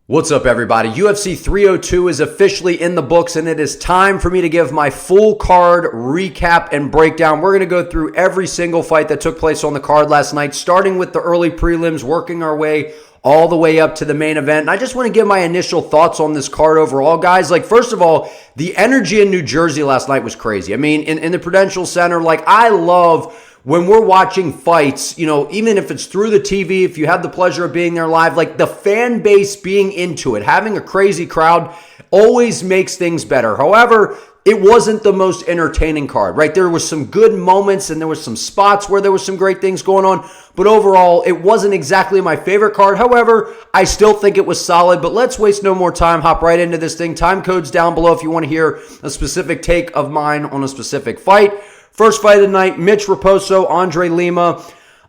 What's up, everybody? UFC 302 is officially in the books, and it is time for me to give my full card recap and breakdown. We're going to go through every single fight that took place on the card last night, starting with the early prelims, working our way all the way up to the main event. And I just want to give my initial thoughts on this card overall, guys. First of all, the energy in New Jersey last night was crazy. I mean, in the Prudential Center, I love when we're watching fights, even if it's through the TV, if you have the pleasure of being there live, the fan base being into it, having a crazy crowd always makes things better. However, it wasn't the most entertaining card, right? There was some good moments and there was some spots where there was some great things going on, but overall, it wasn't exactly my favorite card. However, I still think it was solid, but let's waste no more time, hop right into this thing. Time code's down below if you want to hear a specific take of mine on a specific fight. First fight of the night, Mitch Raposo, Andre Lima.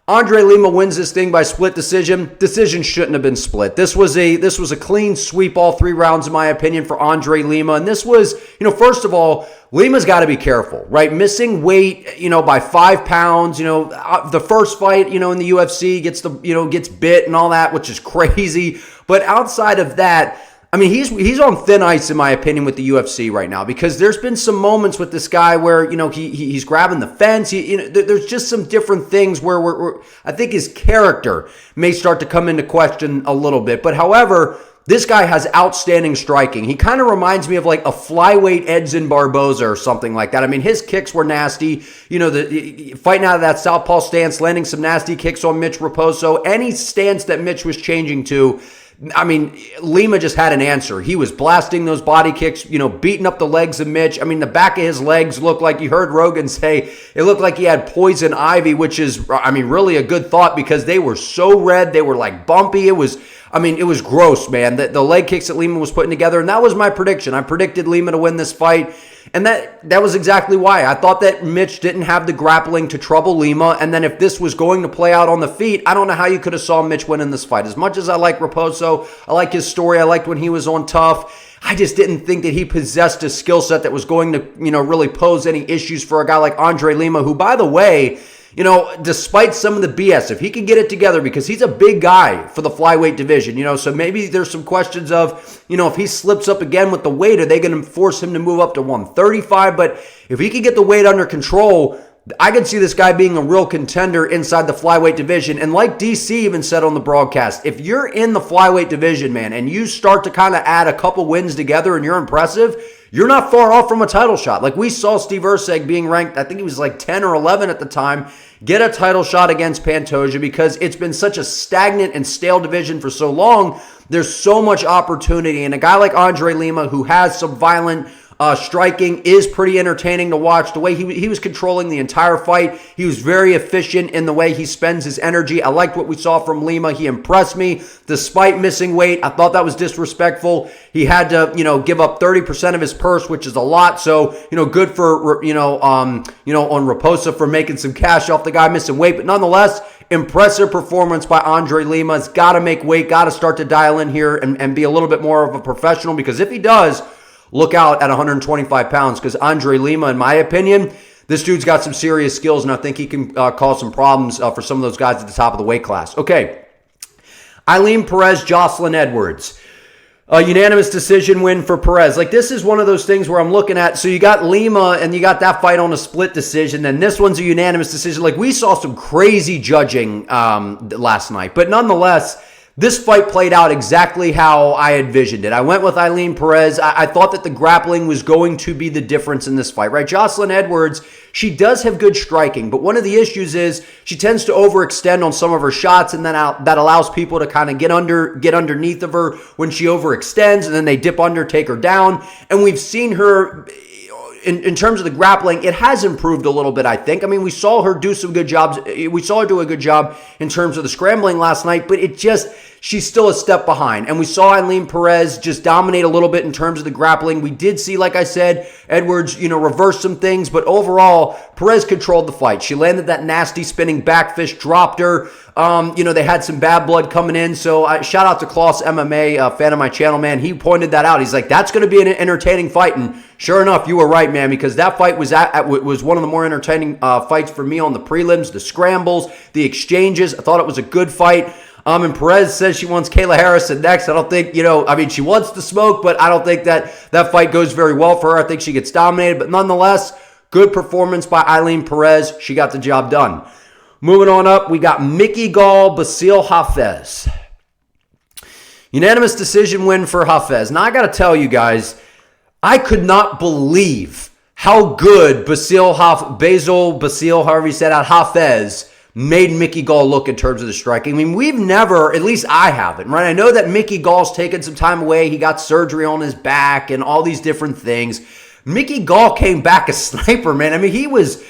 Andre Lima wins this thing by split decision. Decision shouldn't have been split. This was a clean sweep all 3 rounds, in my opinion, for Andre Lima. And this was, first of all, Lima's got to be careful, right? Missing weight, by 5 pounds. The first fight, in the UFC gets bit and all that, which is crazy. But outside of that, I mean, he's on thin ice, in my opinion, with the UFC right now, because there's been some moments with this guy where, he's grabbing the fence. There's just some different things where I think his character may start to come into question a little bit. But however, this guy has outstanding striking. He kind of reminds me of a flyweight Edson Barboza or something like that. I mean, his kicks were nasty. Fighting out of that southpaw stance, landing some nasty kicks on Mitch Raposo. Any stance that Mitch was changing to, I mean, Lima just had an answer. He was blasting those body kicks, beating up the legs of Mitch. I mean, the back of his legs looked like, you heard Rogan say, it looked like he had poison ivy, which is, really a good thought because they were so red. They were bumpy. It was gross, man. The leg kicks that Lima was putting together, and that was my prediction. I predicted Lima to win this fight, and that was exactly why. I thought that Mitch didn't have the grappling to trouble Lima, and then if this was going to play out on the feet, I don't know how you could have saw Mitch winning this fight. As much as I like Raposo, I like his story, I liked when he was on Tough, I just didn't think that he possessed a skill set that was going to, really pose any issues for a guy like Andre Lima, who, by the way, despite some of the BS, if he can get it together, because he's a big guy for the flyweight division, so maybe there's some questions of, if he slips up again with the weight, are they going to force him to move up to 135? But if he can get the weight under control, I could see this guy being a real contender inside the flyweight division. And like DC even said on the broadcast, if you're in the flyweight division, man, and you start to kind of add a couple wins together and you're impressive, you're not far off from a title shot. We saw Steve Erceg being ranked, I think he was 10 or 11 at the time, get a title shot against Pantoja because it's been such a stagnant and stale division for so long. There's so much opportunity. And a guy like Andre Lima, who has some violent striking, is pretty entertaining to watch. The way he was controlling the entire fight, he was very efficient in the way he spends his energy. I liked what we saw from Lima. He impressed me despite missing weight. I thought that was disrespectful. He had to, give up 30% of his purse, which is a lot. So, good for, on Raposo for making some cash off the guy missing weight. But nonetheless, impressive performance by Andre Lima. He's got to make weight, got to start to dial in here and be a little bit more of a professional, because if he does, look out at 125 pounds, because Andre Lima, in my opinion, this dude's got some serious skills, and I think he can cause some problems for some of those guys at the top of the weight class. Okay, Ailin Perez, Joselyne Edwards. A unanimous decision win for Perez. This is one of those things where I'm looking at, so you got Lima and you got that fight on a split decision, and this one's a unanimous decision. We saw some crazy judging last night, but nonetheless, this fight played out exactly how I envisioned it. I went with Ailin Perez. I thought that the grappling was going to be the difference in this fight, right? Joselyne Edwards, she does have good striking, but one of the issues is she tends to overextend on some of her shots, and then that allows people to kind of get underneath of her when she overextends, and then they dip under, take her down. And we've seen her, in terms of the grappling, it has improved a little bit, I think. I mean, we saw her do some good jobs. We saw her do a good job in terms of the scrambling last night, but she's still a step behind. And we saw Ailin Perez just dominate a little bit in terms of the grappling. We did see, like I said, Edwards, reverse some things, but overall, Perez controlled the fight. She landed that nasty spinning back fist, dropped her. They had some bad blood coming in. So shout out to Klaus MMA, a fan of my channel, man. He pointed that out. He's like, that's going to be an entertaining fight. And sure enough, you were right, man, because that fight was one of the more entertaining fights for me on the prelims, the scrambles, the exchanges. I thought it was a good fight. And Perez says she wants Kayla Harrison next. I don't think, she wants to smoke, but I don't think that fight goes very well for her. I think she gets dominated. But nonetheless, good performance by Ailin Perez. She got the job done. Moving on up, we got Mickey Gall, Bassil, Hafez. Unanimous decision win for Hafez. Now, I got to tell you guys, I could not believe how good Bassil, however you said out, Hafez, made Mickey Gall look in terms of the striking. I mean, we've never, at least I haven't, right? I know that Mickey Gall's taken some time away. He got surgery on his back and all these different things. Mickey Gall came back a sniper, man. I mean, he was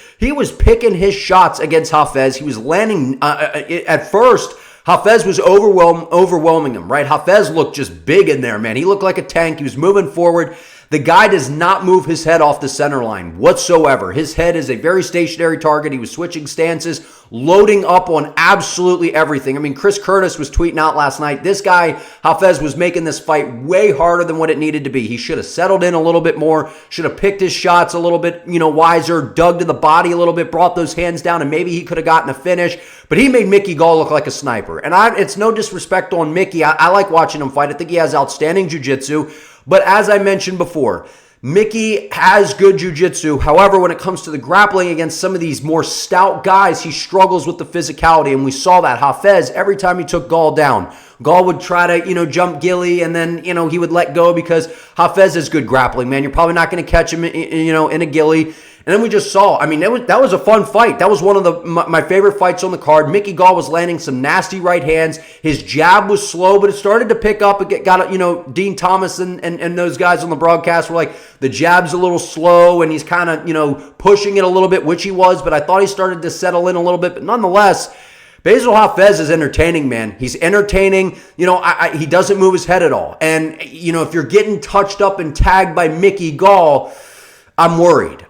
picking his shots against Hafez. He was landing, at first, Hafez was overwhelming him, right? Hafez looked just big in there, man. He looked like a tank. He was moving forward. The guy does not move his head off the center line whatsoever. His head is a very stationary target. He was switching stances, loading up on absolutely everything. I mean, Chris Curtis was tweeting out last night, this guy, Hafez, was making this fight way harder than what it needed to be. He should have settled in a little bit more, should have picked his shots a little bit, wiser, dug to the body a little bit, brought those hands down, and maybe he could have gotten a finish. But he made Mickey Gall look like a sniper. And it's no disrespect on Mickey. I like watching him fight. I think he has outstanding jiu-jitsu. But as I mentioned before, Mickey has good jiu-jitsu. However, when it comes to the grappling against some of these more stout guys, he struggles with the physicality. And we saw that. Hafez, every time he took Gall down, Gall would try to, jump Gilly, and then, he would let go because Hafez is good grappling, man. You're probably not going to catch him, in a Gilly. And then we just saw, that was a fun fight. That was one of my favorite fights on the card. Mickey Gall was landing some nasty right hands. His jab was slow, but it started to pick up. It got Dean Thomas and those guys on the broadcast were like, the jab's a little slow, and he's kind of, pushing it a little bit, which he was, but I thought he started to settle in a little bit. But nonetheless, Bassil Hafez is entertaining, man. He's entertaining. He doesn't move his head at all. And, if you're getting touched up and tagged by Mickey Gall, I'm worried,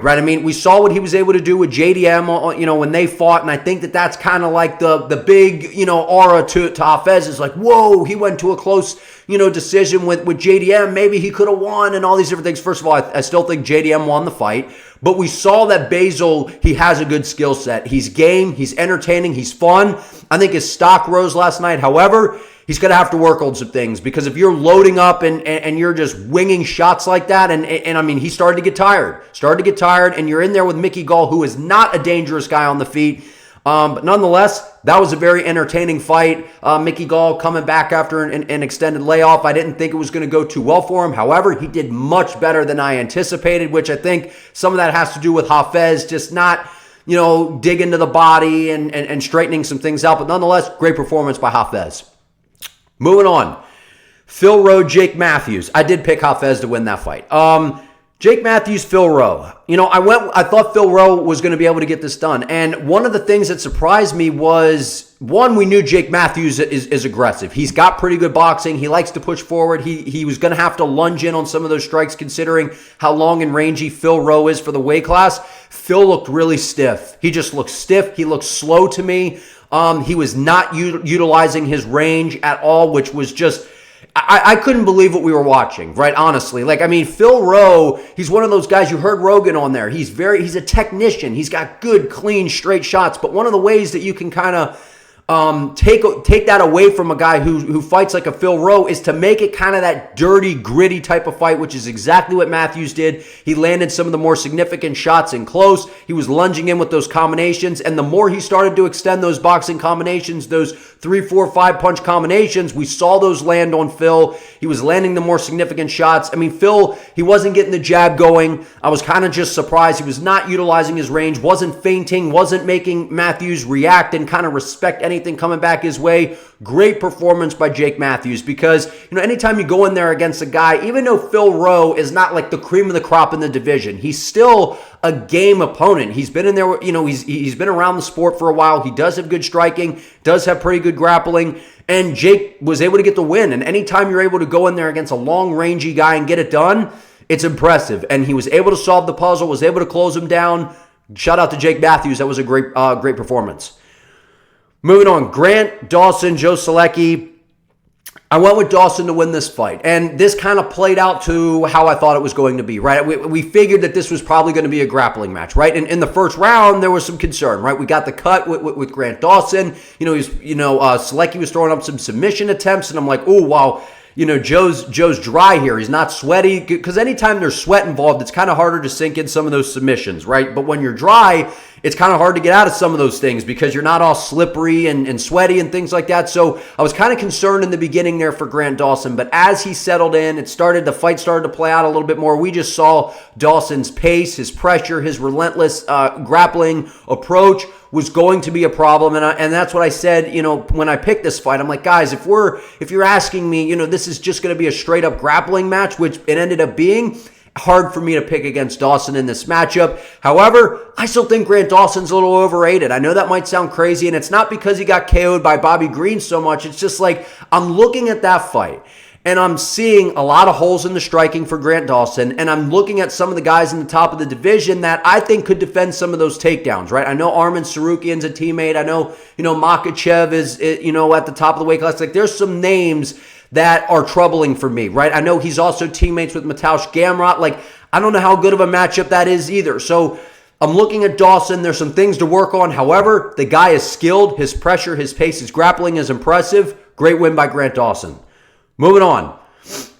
right? I mean, we saw what he was able to do with JDM, when they fought, and I think that's kind of like the big, aura to Hafez is like, whoa, he went to a close, decision with JDM. Maybe he could have won and all these different things. First of all, I still think JDM won the fight, but we saw that Bassil, he has a good skill set. He's game, he's entertaining, he's fun. I think his stock rose last night. However, he's going to have to work on some things, because if you're loading up and you're just winging shots like that, and he started to get tired, and you're in there with Mickey Gall, who is not a dangerous guy on the feet. But nonetheless, that was a very entertaining fight. Mickey Gall coming back after an extended layoff. I didn't think it was going to go too well for him. However, he did much better than I anticipated, which I think some of that has to do with Hafez just not, digging to the body and straightening some things out. But nonetheless, great performance by Hafez. Moving on, Phil Rowe, Jake Matthews. I did pick Hafez to win that fight. Jake Matthews, Phil Rowe. I thought Phil Rowe was going to be able to get this done. And one of the things that surprised me was, one, we knew Jake Matthews is aggressive. He's got pretty good boxing. He likes to push forward. He was going to have to lunge in on some of those strikes, considering how long and rangy Phil Rowe is for the weight class. Phil looked really stiff. He just looked stiff. He looked slow to me. He was not utilizing his range at all, which was just, I couldn't believe what we were watching, right? Honestly. Phil Rowe, he's one of those guys, you heard Rogan on there. He's a technician. He's got good, clean, straight shots. But one of the ways that you can kind of take that away from a guy who fights like a Phil Rowe is to make it kind of that dirty, gritty type of fight, which is exactly what Matthews did. He landed some of the more significant shots in close. He was lunging in with those combinations, and the more he started to extend those boxing combinations, those 3, 4, 5 punch combinations, we saw those land on Phil. He was landing the more significant shots. Phil, he wasn't getting the jab going. I was kind of just surprised. He was not utilizing his range, wasn't feinting, wasn't making Matthews react and kind of respect anything coming back his way. Great performance by Jake Matthews, because anytime you go in there against a guy, even though Phil Rowe is not like the cream of the crop in the division, he's still a game opponent. He's been in there, he's been around the sport for a while. He does have good striking, does have pretty good grappling, and Jake was able to get the win. And anytime you're able to go in there against a long rangy guy and get it done, it's impressive. And he was able to solve the puzzle, was able to close him down. Shout out to Jake Matthews. That was a great performance. Moving on, Grant, Dawson, Joe Solecki. I went with Dawson to win this fight, and this kind of played out to how I thought it was going to be, right? We figured that this was probably going to be a grappling match, right? And in the first round, there was some concern, right? We got the cut with Grant Dawson. Solecki was throwing up some submission attempts, and I'm like, oh, wow. Joe's dry here. He's not sweaty, because anytime there's sweat involved, it's kind of harder to sink in some of those submissions, right? But when you're dry, it's kind of hard to get out of some of those things because you're not all slippery and sweaty and things like that. So I was kind of concerned in the beginning there for Grant Dawson, but as he settled in, the fight started to play out a little bit more. We just saw Dawson's pace, his pressure, his relentless grappling approach was going to be a problem. And that's what I said, when I picked this fight. I'm like, guys, if you're asking me, this is just going to be a straight up grappling match, which it ended up being, hard for me to pick against Dawson in this matchup. However, I still think Grant Dawson's a little overrated. I know that might sound crazy, and it's not because he got KO'd by Bobby Green so much. It's just like I'm looking at that fight, and I'm seeing a lot of holes in the striking for Grant Dawson, and I'm looking at some of the guys in the top of the division that I think could defend some of those takedowns, right? I know Arman Sarukian's a teammate. I know, Makhachev is, at the top of the weight class. Like, there's some names that are troubling for me, right? I know he's also teammates with Mateusz Gamrot. Like, I don't know how good of a matchup that is either. So I'm looking at Dawson. There's some things to work on. However, the guy is skilled. His pressure, his pace, his grappling is impressive. Great win by Grant Dawson. Moving on.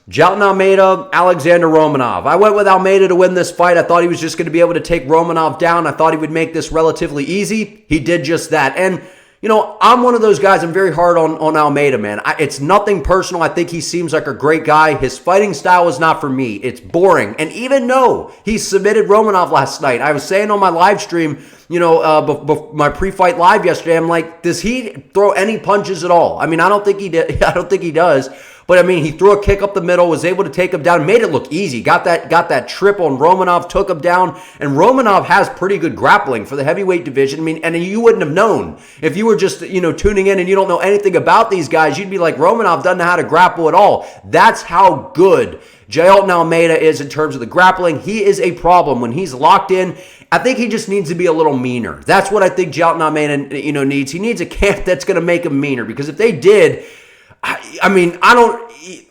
Jailton Almeida, Alexandr Romanov. I went with Almeida to win this fight. I thought he was just going to be able to take Romanov down. I thought he would make this relatively easy. He did just that. And I'm one of those guys, I'm very hard on Almeida, man. It's nothing personal. I think he seems like a great guy. His fighting style is not for me. It's boring. And even though he submitted Romanov last night, I was saying on my live stream, my pre-fight live yesterday, I'm like, does he throw any punches at all? I mean, I don't think he did. I don't think he does. But I mean, he threw a kick up the middle, was able to take him down, made it look easy. Got that trip on Romanov, took him down, and Romanov has pretty good grappling for the heavyweight division. I mean, and you wouldn't have known if you were just tuning in and you don't know anything about these guys. You'd be like, Romanov doesn't know how to grapple at all. That's how good Jailton Almeida is in terms of the grappling. He is a problem when he's locked in. I think he just needs to be a little meaner. That's what I think Jailton Almeida needs. He needs a camp that's going to make him meaner, because if they did, I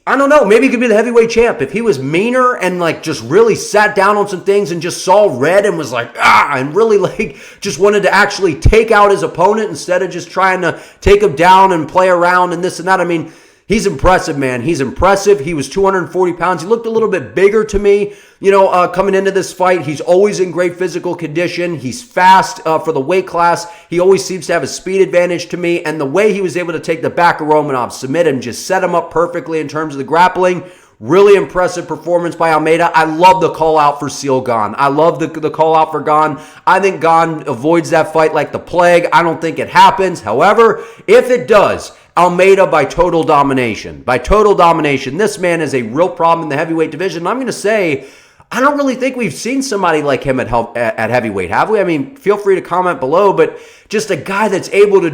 don't know. Maybe he could be the heavyweight champ if he was meaner and just really sat down on some things and just saw red and was like, and really just wanted to actually take out his opponent instead of just trying to take him down and play around and this and that. I mean, he's impressive, man. He's impressive. He was 240 pounds. He looked a little bit bigger to me, coming into this fight. He's always in great physical condition. He's fast for the weight class. He always seems to have a speed advantage to me. And the way he was able to take the back of Romanov, submit him, just set him up perfectly in terms of the grappling. Really impressive performance by Almeida. I love the call out for Seal Gane. I love the call out for Gane. I think Gane avoids that fight like the plague. I don't think it happens. However, if it does, Almeida by total domination. By total domination. This man is a real problem in the heavyweight division. And I'm going to say, I don't really think we've seen somebody like him at heavyweight, have we? I mean, feel free to comment below, but just a guy that's able to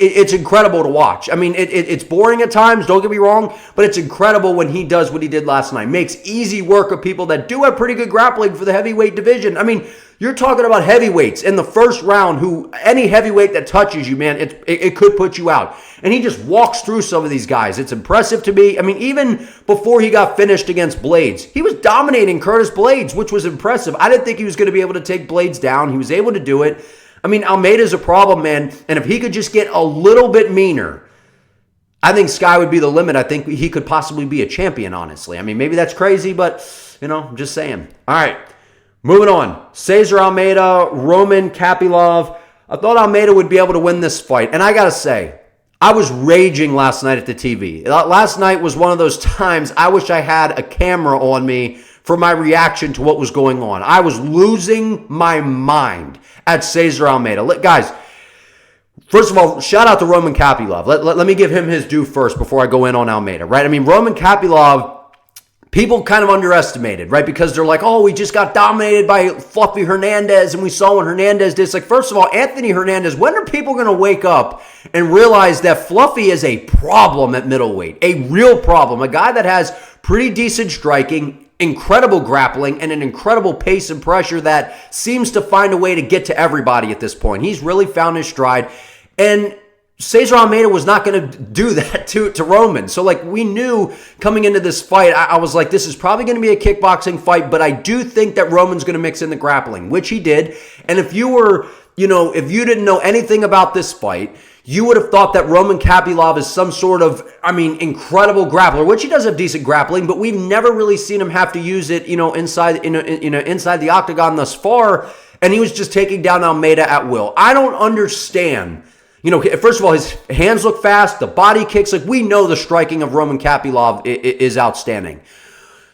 it's incredible to watch. I mean, it's boring at times, don't get me wrong, but it's incredible when he does what he did last night. Makes easy work of people that do have pretty good grappling for the heavyweight division. I mean, you're talking about heavyweights in the first round who any heavyweight that touches you, man, it could put you out. And he just walks through some of these guys. It's impressive to me. I mean, even before he got finished against Blades, he was dominating Curtis Blades, which was impressive. I didn't think he was going to be able to take Blades down. He was able to do it. I mean, Almeida's a problem, man. And if he could just get a little bit meaner, I think sky would be the limit. I think he could possibly be a champion, honestly. I mean, maybe that's crazy, but, I'm just saying. All right. Moving on, Cesar Almeida, Roman Kopylov. I thought Almeida would be able to win this fight. And I got to say, I was raging last night at the TV. Last night was one of those times I wish I had a camera on me for my reaction to what was going on. I was losing my mind at Cesar Almeida. Guys, first of all, shout out to Roman Kopylov. Let me give him his due first before I go in on Almeida, right? I mean, Roman Kopylov, people kind of underestimated, right? Because they're like, oh, we just got dominated by Fluffy Hernandez, and we saw what Hernandez did. It's like, first of all, Anthony Hernandez, when are people going to wake up and realize that Fluffy is a problem at middleweight? A real problem. A guy that has pretty decent striking, incredible grappling, and an incredible pace and pressure that seems to find a way to get to everybody at this point. He's really found his stride. And Cesar Almeida was not going to do that to Roman. So, like, we knew coming into this fight, I was like, this is probably going to be a kickboxing fight, but I do think that Roman's going to mix in the grappling, which he did. And if you were, if you didn't know anything about this fight, you would have thought that Roman Kopylov is some sort of, incredible grappler, which he does have decent grappling, but we've never really seen him have to use it, inside the octagon thus far. And he was just taking down Almeida at will. I don't understand. First of all, his hands look fast. The body kicks, like, we know the striking of Roman Kopylov is outstanding.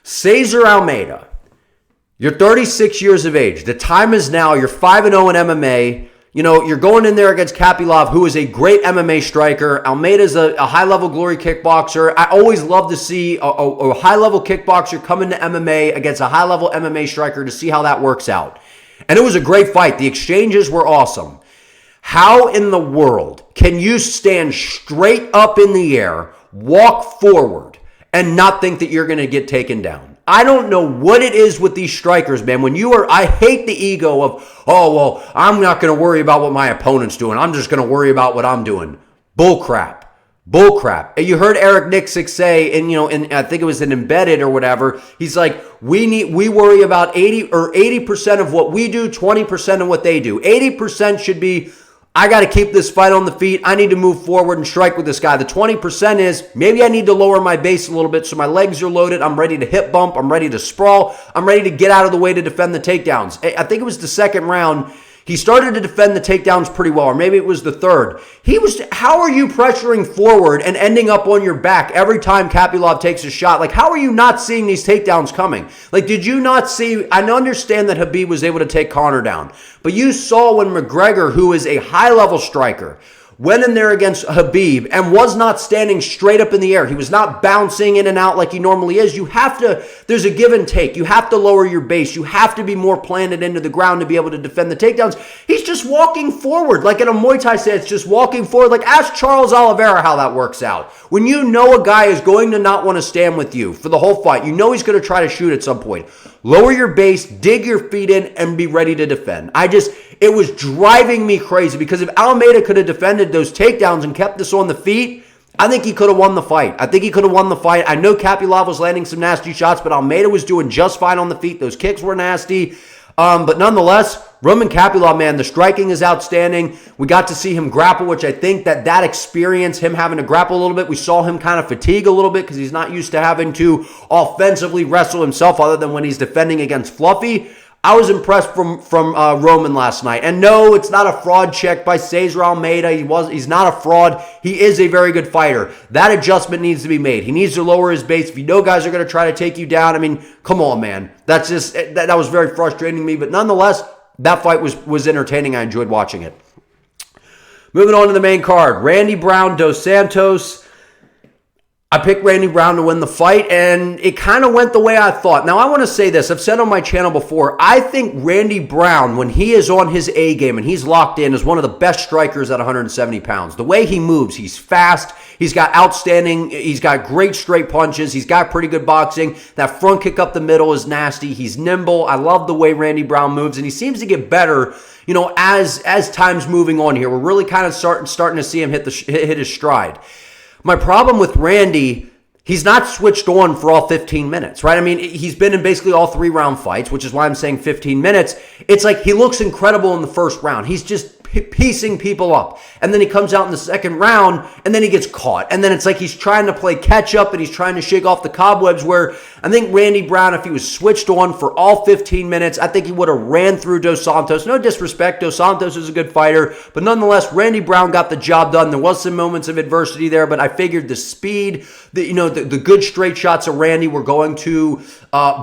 Cesar Almeida, you're 36 years of age. The time is now. You're 5-0 in MMA. You're going in there against Kopylov, who is a great MMA striker. Almeida's a high-level glory kickboxer. I always love to see a high-level kickboxer come into MMA against a high-level MMA striker to see how that works out. And it was a great fight. The exchanges were awesome. How in the world can you stand straight up in the air, walk forward, and not think that you're going to get taken down? I don't know what it is with these strikers, man. I hate the ego of, oh, well, I'm not going to worry about what my opponent's doing. I'm just going to worry about what I'm doing. Bullcrap. And you heard Eric Nixick say, and I think it was an Embedded or whatever, he's like, we worry about 80% of what we do, 20% of what they do. 80% should be, I got to keep this fight on the feet. I need to move forward and strike with this guy. The 20% is maybe I need to lower my base a little bit so my legs are loaded. I'm ready to hip bump. I'm ready to sprawl. I'm ready to get out of the way to defend the takedowns. I think it was the second round. He started to defend the takedowns pretty well, or maybe it was the third. How are you pressuring forward and ending up on your back every time Kopylov takes a shot? Like, how are you not seeing these takedowns coming? Like, did you not see? I understand that Khabib was able to take Conor down, but you saw when McGregor, who is a high-level striker, went in there against Khabib and was not standing straight up in the air. He was not bouncing in and out like he normally is. There's a give and take. You have to lower your base. You have to be more planted into the ground to be able to defend the takedowns. He's just walking forward. Like in a Muay Thai stance, just walking forward. Like ask Charles Oliveira how that works out. When you know a guy is going to not want to stand with you for the whole fight, you know he's going to try to shoot at some point. Lower your base, dig your feet in, and be ready to defend. It was driving me crazy because if Almeida could have defended those takedowns and kept this on the feet, I think he could have won the fight. I know Kopylov was landing some nasty shots, but Almeida was doing just fine on the feet. Those kicks were nasty. But nonetheless, Roman Kopylov, man, the striking is outstanding. We got to see him grapple, which I think that experience, him having to grapple a little bit, we saw him kind of fatigue a little bit because he's not used to having to offensively wrestle himself other than when he's defending against Fluffy. I was impressed from Roman last night. And no, it's not a fraud check by Cesar Almeida. He's not a fraud. He is a very good fighter. That adjustment needs to be made. He needs to lower his base. If you know guys are going to try to take you down, come on, man. That was very frustrating to me. But nonetheless, that fight was entertaining. I enjoyed watching it. Moving on to the main card. Randy Brown, Dos Santos. I picked Randy Brown to win the fight, and it kind of went the way I thought. Now, I want to say this. I've said on my channel before, I think Randy Brown, when he is on his A game and he's locked in, is one of the best strikers at 170 pounds. The way he moves, he's fast. He's got great straight punches. He's got pretty good boxing. That front kick up the middle is nasty. He's nimble. I love the way Randy Brown moves, and he seems to get better, as time's moving on here. We're really kind of starting to see him hit his stride. My problem with Randy, he's not switched on for all 15 minutes, right? He's been in basically all 3-round fights, which is why I'm saying 15 minutes. It's like he looks incredible in the first round. He's just piecing people up. And then he comes out in the second round, and then he gets caught. And then it's like he's trying to play catch up, and he's trying to shake off the cobwebs, where I think Randy Brown, if he was switched on for all 15 minutes, I think he would have ran through Dos Santos. No disrespect, Dos Santos is a good fighter, but nonetheless, Randy Brown got the job done. There was some moments of adversity there, but I figured the speed, the good straight shots of Randy were going to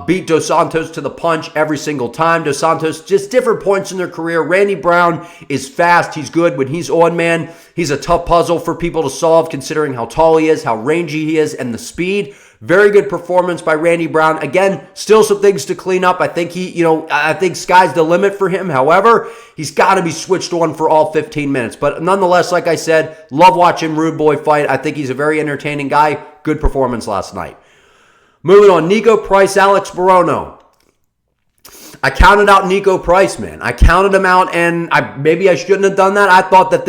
beat Dos Santos to the punch every single time. Dos Santos, just different points in their career. Randy Brown is fast. He's good when he's on, man. He's a tough puzzle for people to solve considering how tall he is, how rangy he is, and the speed. Very good performance by Randy Brown. Again, still some things to clean up. I think I think sky's the limit for him. However, he's got to be switched on for all 15 minutes. But nonetheless, like I said, love watching Rude Boy fight. I think he's a very entertaining guy. Good performance last night. Moving on, Niko Price, Alex Morono. I counted out Niko Price, man. I counted him out, and maybe I shouldn't have done that. I thought that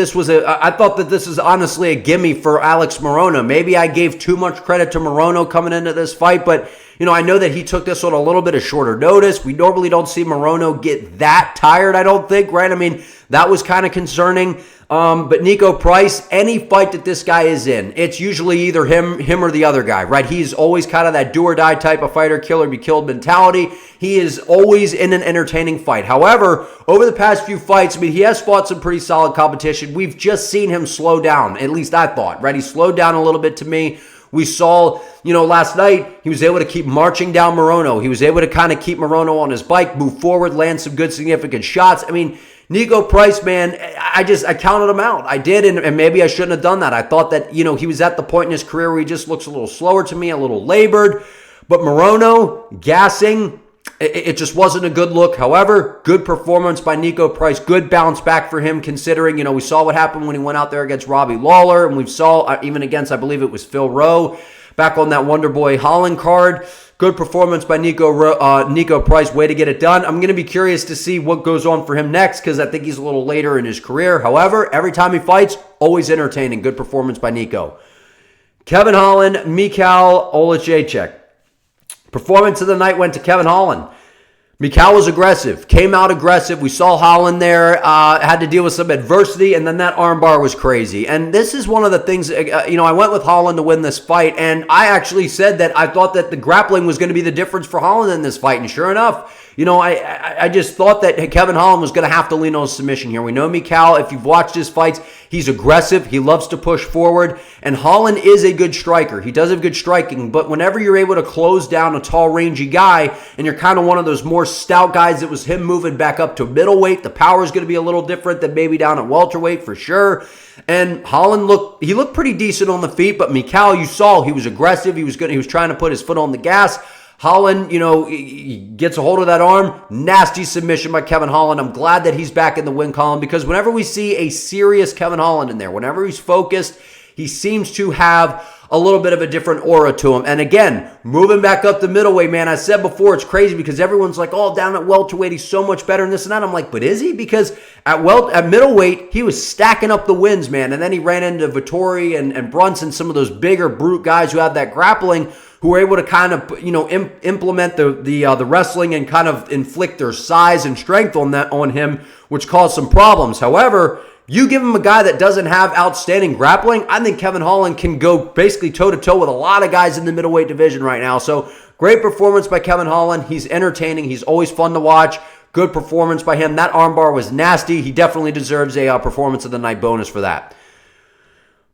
this is honestly a gimme for Alex Morono. Maybe I gave too much credit to Morono coming into this fight, but I know that he took this on a little bit of shorter notice. We normally don't see Morono get that tired, I don't think, right? I mean, that was kind of concerning. But Niko Price, any fight that this guy is in, it's usually either him or the other guy, right? He's always kind of that do or die type of fighter, kill or be killed mentality. He is always in an entertaining fight. However, over the past few fights, I mean, he has fought some pretty solid competition. We've just seen him slow down, at least I thought, right? He slowed down a little bit to me. We saw, last night, he was able to keep marching down Morono. He was able to kind of keep Morono on his bike, move forward, land some good significant shots. I mean, Niko Price, man, I counted him out. I did, and maybe I shouldn't have done that. I thought that, he was at the point in his career where he just looks a little slower to me, a little labored. But Morono, gassing, it just wasn't a good look. However, good performance by Niko Price. Good bounce back for him, considering, we saw what happened when he went out there against Robbie Lawler, and we saw even against, I believe it was Phil Rowe, back on that Wonder Boy Holland card. Good performance by Niko Price. Way to get it done. I'm going to be curious to see what goes on for him next, because I think he's a little later in his career. However, every time he fights, always entertaining. Good performance by Niko. Kevin Holland, Michal, Oleksiejczuk. Performance of the night went to Kevin Holland. Michal was aggressive, came out aggressive. We saw Holland there, had to deal with some adversity, and then that armbar was crazy. And this is one of the things, I went with Holland to win this fight, and I actually said that I thought that the grappling was going to be the difference for Holland in this fight. And sure enough, I just thought that Kevin Holland was going to have to lean on submission here. We know Michal, if you've watched his fights, he's aggressive. He loves to push forward. And Holland is a good striker. He does have good striking. But whenever you're able to close down a tall, rangy guy, and you're kind of one of those more stout guys, it was him moving back up to middleweight. The power is going to be a little different than maybe down at welterweight for sure. And Holland looked pretty decent on the feet. But Michal, you saw, he was aggressive. He was good. He was trying to put his foot on the gas. Holland, he gets a hold of that arm. Nasty submission by Kevin Holland. I'm glad that he's back in the win column, because whenever we see a serious Kevin Holland in there, whenever he's focused, he seems to have a little bit of a different aura to him. And again, moving back up to middleweight, man, I said before, it's crazy because everyone's like, oh, down at welterweight, he's so much better than this and that. I'm like, but is he? Because at middleweight, he was stacking up the wins, man. And then he ran into Vettori and Brunson, some of those bigger brute guys who had that grappling, who were able to kind of, implement the wrestling and kind of inflict their size and strength on him, which caused some problems. However, you give him a guy that doesn't have outstanding grappling, I think Kevin Holland can go basically toe-to-toe with a lot of guys in the middleweight division right now. So great performance by Kevin Holland. He's entertaining. He's always fun to watch. Good performance by him. That armbar was nasty. He definitely deserves a performance of the night bonus for that.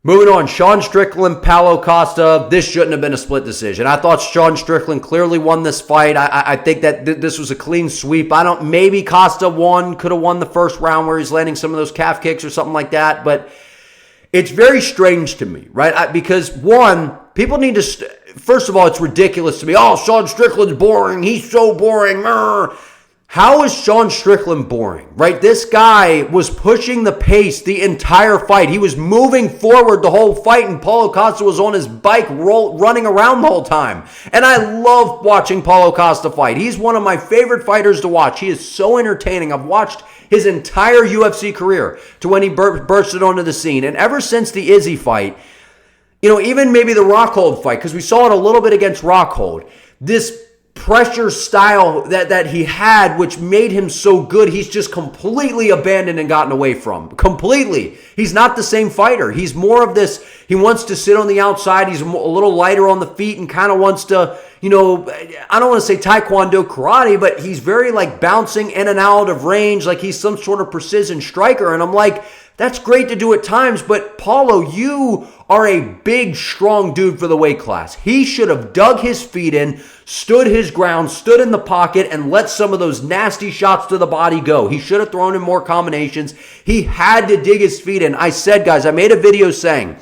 Moving on, Sean Strickland, Paulo Costa. This shouldn't have been a split decision. I thought Sean Strickland clearly won this fight. I think that this was a clean sweep. Maybe Costa could have won the first round where he's landing some of those calf kicks or something like that. But it's very strange to me, right? Because one, people need to, first of all, it's ridiculous to me. Oh, Sean Strickland's boring. He's so boring. How is Sean Strickland boring, right? This guy was pushing the pace the entire fight. He was moving forward the whole fight, and Paulo Costa was on his bike running around the whole time. And I love watching Paulo Costa fight. He's one of my favorite fighters to watch. He is so entertaining. I've watched his entire UFC career to when he bursted onto the scene. And ever since the Izzy fight, even maybe the Rockhold fight, because we saw it a little bit against Rockhold, this pressure style that he had, which made him so good, he's just completely abandoned and gotten away from. Completely. He's not the same fighter. He's more of this, he wants to sit on the outside. He's a little lighter on the feet and kind of wants to, I don't want to say taekwondo karate, but he's very bouncing in and out of range, like he's some sort of precision striker. And I'm like, that's great to do at times, but Paulo, you are a big, strong dude for the weight class. He should have dug his feet in, stood his ground, stood in the pocket, and let some of those nasty shots to the body go. He should have thrown in more combinations. He had to dig his feet in. I said, guys, I made a video saying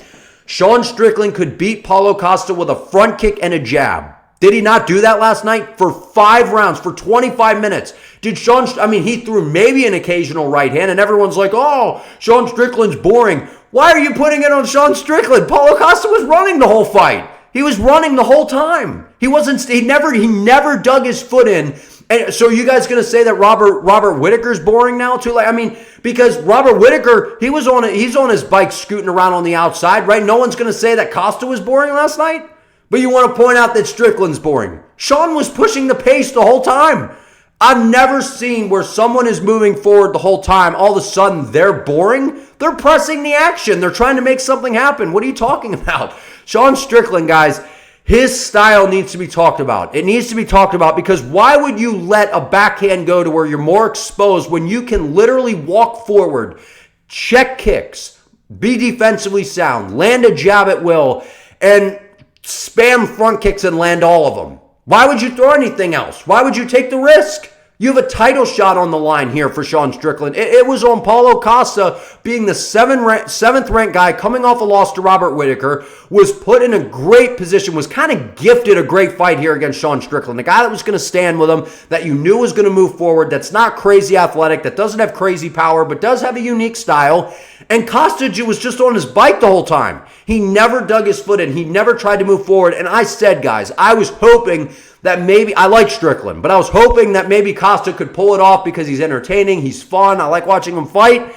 Sean Strickland could beat Paulo Costa with a front kick and a jab. Did he not do that last night? For 5 rounds, for 25 minutes. He threw maybe an occasional right hand, and everyone's like, oh, Sean Strickland's boring. Why are you putting it on Sean Strickland? Paulo Costa was running the whole fight. He was running the whole time. He never dug his foot in And so are you guys going to say that Robert Whittaker's boring now too? Like, I mean, because Robert Whittaker, he's on his bike scooting around on the outside, right? No one's going to say that Costa was boring last night. But you want to point out that Strickland's boring. Sean was pushing the pace the whole time. I've never seen where someone is moving forward the whole time. All of a sudden, they're boring. They're pressing the action. They're trying to make something happen. What are you talking about? Sean Strickland, guys, his style needs to be talked about. It needs to be talked about because why would you let a backhand go to where you're more exposed when you can literally walk forward, check kicks, be defensively sound, land a jab at will, and spam front kicks and land all of them? Why would you throw anything else? Why would you take the risk? You have a title shot on the line here for Sean Strickland. It was on Paulo Costa being the seventh ranked guy coming off a loss to Robert Whittaker, was put in a great position, was kind of gifted a great fight here against Sean Strickland. The guy that was going to stand with him, that you knew was going to move forward, that's not crazy athletic, that doesn't have crazy power, but does have a unique style. And Costa was just on his bike the whole time. He never dug his foot in. He never tried to move forward. And I said, guys, I was hoping that maybe, I like Strickland, but I was hoping that maybe Costa could pull it off because he's entertaining, he's fun, I like watching him fight.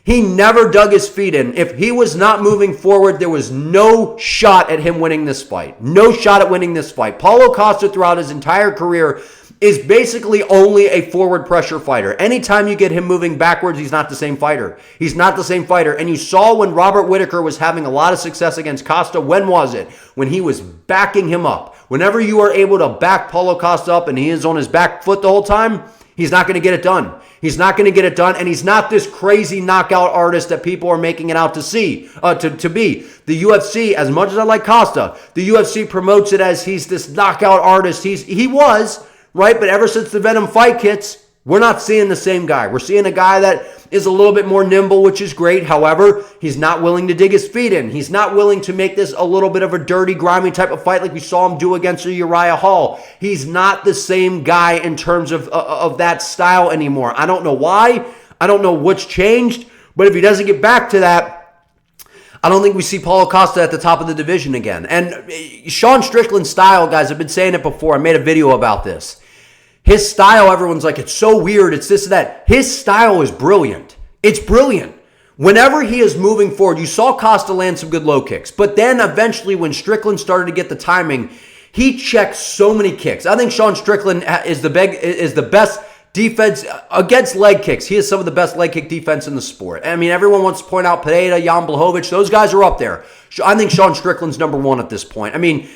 He never dug his feet in. If he was not moving forward, there was no shot at him winning this fight. No shot at winning this fight. Paulo Costa throughout his entire career is basically only a forward pressure fighter. Anytime you get him moving backwards, he's not the same fighter. He's not the same fighter. And you saw when Robert Whittaker was having a lot of success against Costa, when was it? When he was backing him up. Whenever you are able to back Paulo Costa up and he is on his back foot the whole time, he's not going to get it done. He's not going to get it done, and he's not this crazy knockout artist that people are making it out to be. The UFC, as much as I like Costa, the UFC promotes it as he's this knockout artist. He was, right? But ever since the Venom fight kits, we're not seeing the same guy. We're seeing a guy that is a little bit more nimble, which is great. However, he's not willing to dig his feet in. He's not willing to make this a little bit of a dirty, grimy type of fight like we saw him do against Uriah Hall. He's not the same guy in terms of that style anymore. I don't know why. I don't know what's changed. But if he doesn't get back to that, I don't think we see Paulo Costa at the top of the division again. And Sean Strickland's style, guys, I've been saying it before. I made a video about this. His style, everyone's like, it's so weird, it's this and that. His style is brilliant. It's brilliant. Whenever he is moving forward, you saw Costa land some good low kicks. But then eventually when Strickland started to get the timing, he checked so many kicks. I think Sean Strickland is the best defense against leg kicks. He has some of the best leg kick defense in the sport. I mean, everyone wants to point out Pineda, Jan Blachowicz. Those guys are up there. I think Sean Strickland's number one at this point. I mean,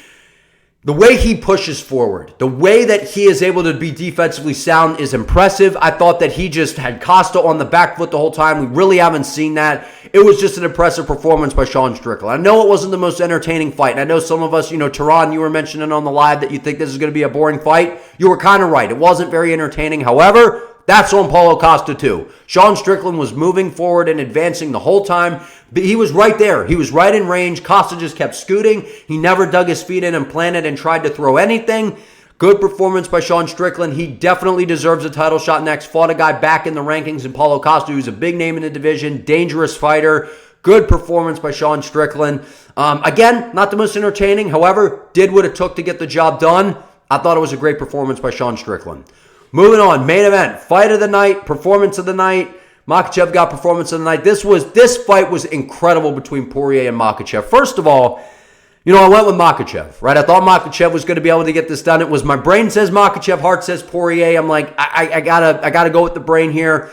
the way he pushes forward, the way that he is able to be defensively sound is impressive. I thought that he just had Costa on the back foot the whole time. We really haven't seen that. It was just an impressive performance by Sean Strickland. I know it wasn't the most entertaining fight. And I know some of us, Tehran, you were mentioning on the live that you think this is going to be a boring fight. You were kind of right. It wasn't very entertaining. However, that's on Paulo Costa too. Sean Strickland was moving forward and advancing the whole time. He was right there. He was right in range. Costa just kept scooting. He never dug his feet in and planted and tried to throw anything. Good performance by Sean Strickland. He definitely deserves a title shot next. Fought a guy back in the rankings in Paulo Costa, who's a big name in the division. Dangerous fighter. Good performance by Sean Strickland. Again, not the most entertaining. However, did what it took to get the job done. I thought it was a great performance by Sean Strickland. Moving on, main event, fight of the night, performance of the night. Makhachev got performance of the night. This fight was incredible between Poirier and Makhachev. First of all, I went with Makhachev, right? I thought Makhachev was going to be able to get this done. It was my brain says Makhachev, heart says Poirier. I'm like, I gotta go with the brain here.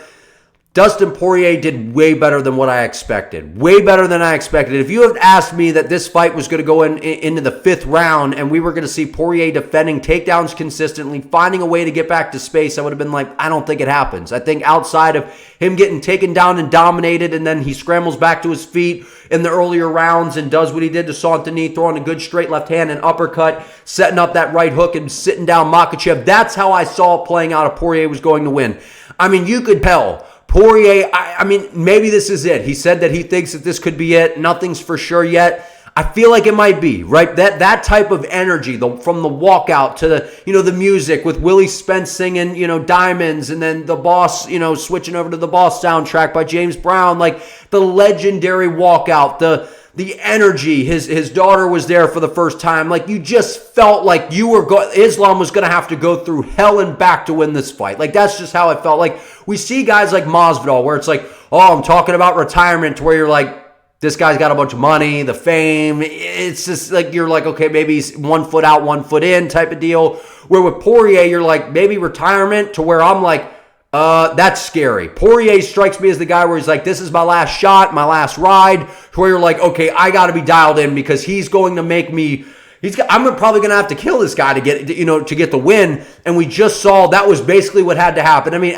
Dustin Poirier did way better than what I expected. Way better than I expected. If you had asked me that this fight was going to go into the 5th round and we were going to see Poirier defending takedowns consistently, finding a way to get back to space, I would have been like, I don't think it happens. I think outside of him getting taken down and dominated and then he scrambles back to his feet in the earlier rounds and does what he did to Saint-Denis, throwing a good straight left hand and uppercut, setting up that right hook and sitting down Makhachev. That's how I saw it playing out if Poirier was going to win. I mean, you could tell. Poirier, I mean, maybe this is it. He said that he thinks that this could be it. Nothing's for sure yet. I feel like it might be, right? That type of energy, from the walkout to the music with Willie Spence singing, Diamonds, and then the Boss, switching over to the Boss soundtrack by James Brown, like the legendary walkout, the the energy. His daughter was there for the first time. Like, you just felt like Islam was going to have to go through hell and back to win this fight. Like, that's just how it felt. Like, we see guys like Masvidal where it's like, oh, I'm talking about retirement, to where you're like, this guy's got a bunch of money, the fame. It's just like, you're like, okay, maybe he's 1 foot out, 1 foot in type of deal. Where with Poirier, you're like, maybe retirement, to where I'm like, that's scary. Poirier strikes me as the guy where he's like, this is my last shot, my last ride, to where you're like, okay, I got to be dialed in, because he's going to make me, I'm probably going to have to kill this guy to get the win. And we just saw that was basically what had to happen. I mean,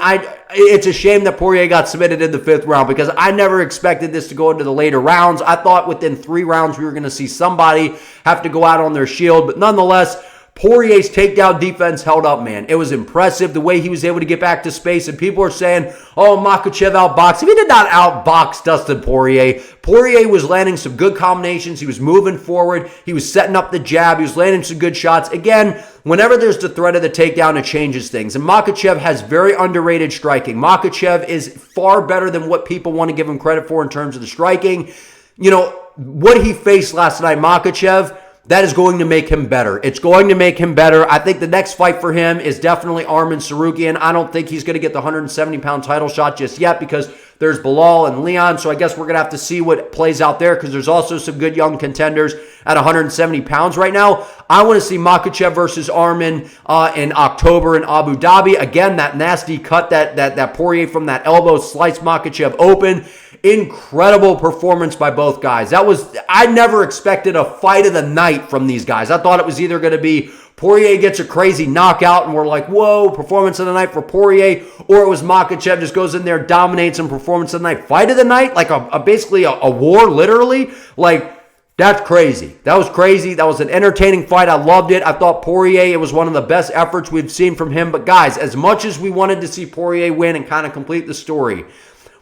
it's a shame that Poirier got submitted in the 5th round, because I never expected this to go into the later rounds. I thought within 3 rounds we were going to see somebody have to go out on their shield, but nonetheless, Poirier's takedown defense held up, man. It was impressive the way he was able to get back to space. And people are saying, oh, Makhachev outboxed. If he did not outbox Dustin Poirier, Poirier was landing some good combinations. He was moving forward. He was setting up the jab. He was landing some good shots. Again, whenever there's the threat of the takedown, it changes things. And Makhachev has very underrated striking. Makhachev is far better than what people want to give him credit for in terms of the striking. You know, what he faced last night, Makhachev, that is going to make him better. It's going to make him better. I think the next fight for him is definitely Arman Tsarukyan. I don't think he's going to get the 170-pound title shot just yet, because there's Bilal and Leon. So I guess we're going to have to see what plays out there, because there's also some good young contenders at 170 pounds right now. I want to see Makhachev versus Arman in October in Abu Dhabi. Again, that nasty cut that Poirier from that elbow sliced Makhachev open. Incredible performance by both guys. I never expected a fight of the night from these guys. I thought it was either going to be Poirier gets a crazy knockout and we're like, whoa, performance of the night for Poirier, or it was Makhachev just goes in there, dominates, and performance of the night. Fight of the night, like basically a war, literally. Like, that's crazy. That was crazy. That was an entertaining fight. I loved it. I thought Poirier, it was one of the best efforts we've seen from him. But guys, as much as we wanted to see Poirier win and kind of complete the story,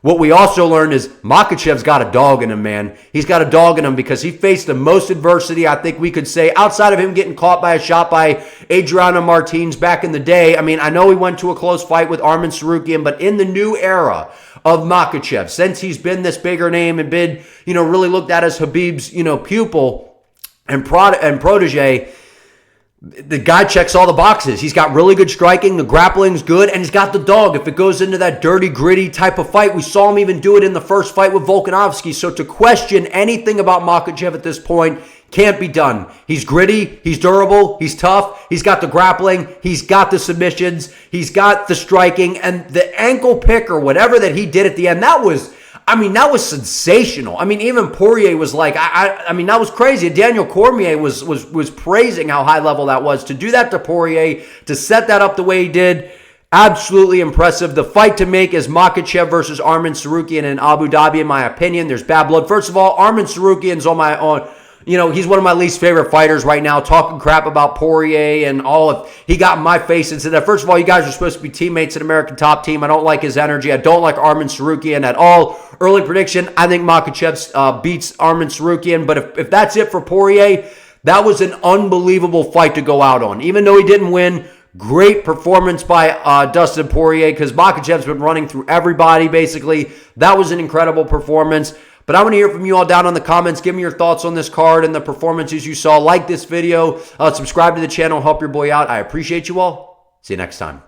what we also learned is Makhachev's got a dog in him, man. He's got a dog in him, because he faced the most adversity, I think we could say, outside of him getting caught by a shot by Adriano Martins back in the day. I mean, I know he went to a close fight with Arman Tsarukyan, but in the new era of Makhachev, since he's been this bigger name and been, really looked at as Khabib's, pupil and protege, the guy checks all the boxes. He's got really good striking. The grappling's good. And he's got the dog. If it goes into that dirty, gritty type of fight, we saw him even do it in the first fight with Volkanovski. So to question anything about Makhachev at this point can't be done. He's gritty. He's durable. He's tough. He's got the grappling. He's got the submissions. He's got the striking. And the ankle pick or whatever that he did at the end, that was sensational. I mean, even Poirier was like, I mean, that was crazy. Daniel Cormier was praising how high level that was. To do that to Poirier, to set that up the way he did, absolutely impressive. The fight to make is Makhachev versus Arman Tsarukyan in Abu Dhabi, in my opinion. There's bad blood. First of all, Arman Tsarukyan's he's one of my least favorite fighters right now, talking crap about Poirier and all of. He got in my face and said that, first of all, you guys are supposed to be teammates at American Top Team. I don't like his energy. I don't like Arman Tsarukyan at all. Early prediction, I think Makhachev beats Arman Tsarukyan. But if that's it for Poirier, that was an unbelievable fight to go out on. Even though he didn't win, great performance by Dustin Poirier, because Makhachev's been running through everybody, basically. That was an incredible performance. But I want to hear from you all down in the comments. Give me your thoughts on this card and the performances you saw. Like this video. Subscribe to the channel. Help your boy out. I appreciate you all. See you next time.